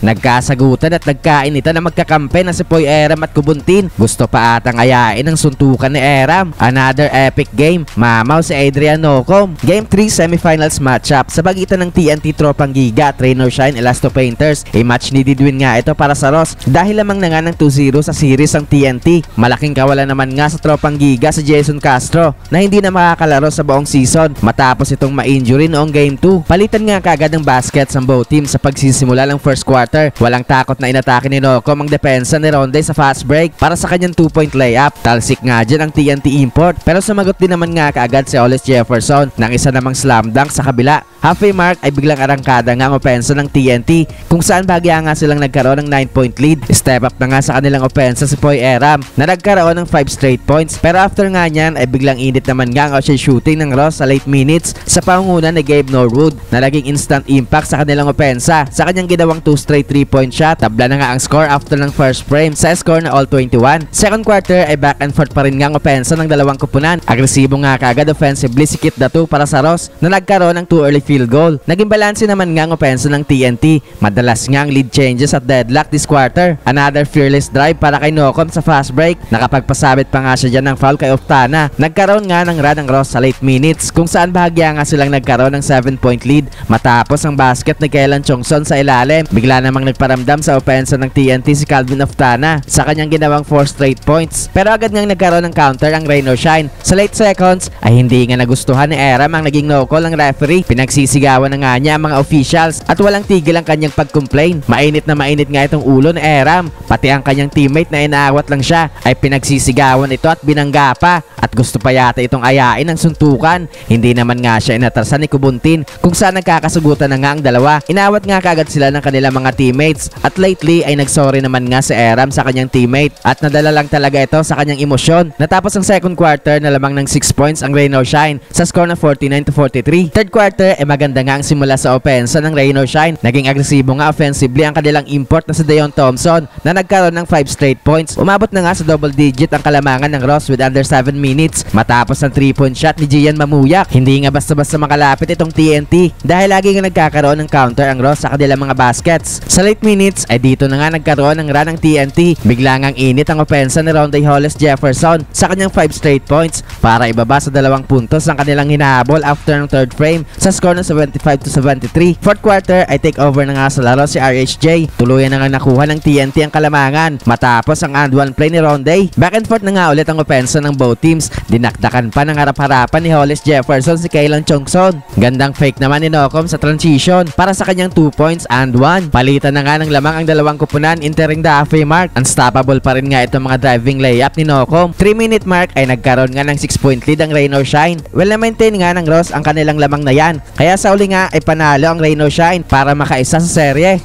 Nagkasagutan at nagkainitan na magkakampi na si Poy Eram at Kubuntin. Gusto pa atang ayain ang suntukan ni Eram. Another epic game. Mamaw si Adrian Nocom. Game 3 semifinals matchup sa pagitan ng TNT Tropang Giga at Rain or Shine Elasto Painters. A much needed win nga ito para sa Ross dahil lamang na nga ng 2-0 sa series ang TNT. Malaking kawalan naman nga sa Tropang Giga si Jason Castro na hindi na makakalaro sa buong season matapos itong ma-injury noong game 2. Palitan nga kaagad ng baskets ang both teams sa pagsisimula ng first quarter. Walang takot na inatake ni Nocom ang depensa ni Ronde sa fast break para sa kanyang 2-point layup. Talsik nga dyan ang TNT import pero sumagot din naman nga kaagad si Hollis Jefferson ng isa namang slam dunk sa kabila. Halfway mark ay biglang arangkada nga ang opensa ng TNT kung saan bahagya nga silang nagkaroon ng 9-point lead. Step up na nga sa kanilang opensa si Poy Eram na nagkaroon ng 5 straight points pero after nga nyan ay biglang init naman nga ang outside shooting ng Ross sa late minutes sa pangunan ni Gabe Norwood na naging instant impact sa kanilang opensa. Sa kanyang ginawang 2 straight 3-point shot, tabla na nga ang score after ng first frame sa score na all 21. Second quarter ay back and forth pa rin nga ang opensa ng dalawang kupunan. Agresibo nga kaagad offensively si Kit Datu para sa Ross na nagkaroon ng 2 early field goal. Naging balanse naman nga ang opensa ng TNT. Madalas nga ang lead changes at deadlock this quarter. Another fearless drive para kay Nocom sa fast break. Nakapagpasabit pa nga siya dyan ng foul kay Oftana. Nagkaroon nga ng run ng Ross sa late minutes kung saan bahagya nga silang nagkaroon ng 7-point lead matapos ang basket ni Kellen Chongson sa ilalim. Bigla namang nagparamdam sa opensa ng TNT si Calvin Oftana sa kanyang ginawang 4 straight points. Pero agad nga nagkaroon ng counter ang Rain or Shine. Sa late seconds ay hindi nga nagustuhan ni Eram ang naging no call ng referee. Pinagsisigawan na nga niya ang mga officials at walang tigil ang kanyang pag-complain. Mainit na mainit nga itong ulo ni Eram. Pati ang kanyang teammate na inaawat lang siya ay pinagsisigawan ito at binangga pa. At gusto pa yata itong ayain ng suntukan. Hindi naman nga siya inatrasan ni Kubuntin kung saan nagkakasugutan na nga ang dalawa. Inawat nga kagad sila ng kanilang mga teammates at lately ay nagsorry naman nga si Eram sa kanyang teammate at nadala lang talaga ito sa kanyang emosyon. Natapos ang second quarter na lamang ng 6 points ang Rain or Shine sa score na 49-43. Third quarter ay maganda nga ang simula sa opensa ng Rain or Shine. Naging agresibo nga offensively ang kanilang import na si Deon Thompson na nagkaroon ng 5 straight points. Umabot na nga sa double digit ang kalamangan ng Ross with under 7 minutes matapos ang 3-point shot ni Gian Mamuyak. Hindi nga basta-basta makalapit itong TNT dahil lagi nga nagkakaroon ng counter ang Ross sa kanilang mga baskets. Sa late minutes ay dito na nga nagkaroon ng run ng TNT. Bigla ngang init ang opensa ni Ronde Hollis Jefferson sa kanyang 5 straight points para ibaba sa 2 puntos ang kanilang hinahabol after ng third frame sa score ng 75-73. Fourth quarter ay take over na nga sa laro si RHJ. Tuluyan na nga nakuha ng TNT ang kalamangan matapos ang and one play ni Ronde. Back and forth na nga ulit ang opensa ng both teams. Dinakdakan pa ng harap-harapan ni Hollis Jefferson si Kellen Chongson. Gandang fake naman ni Nocom sa transition para sa kanyang 2 points and 1. Palitan na nga ng lamang ang dalawang kupunan entering the halfway mark. Unstoppable pa rin nga itong mga driving layup ni Nocom. 3-minute mark ay nagkaroon nga ng 6-point lead ang Rain or Shine. Well na-maintain nga ng Ross ang kanilang lamang na yan. Kaya sa uli nga ay panalo ang Rain or Shine para makaisa sa serye.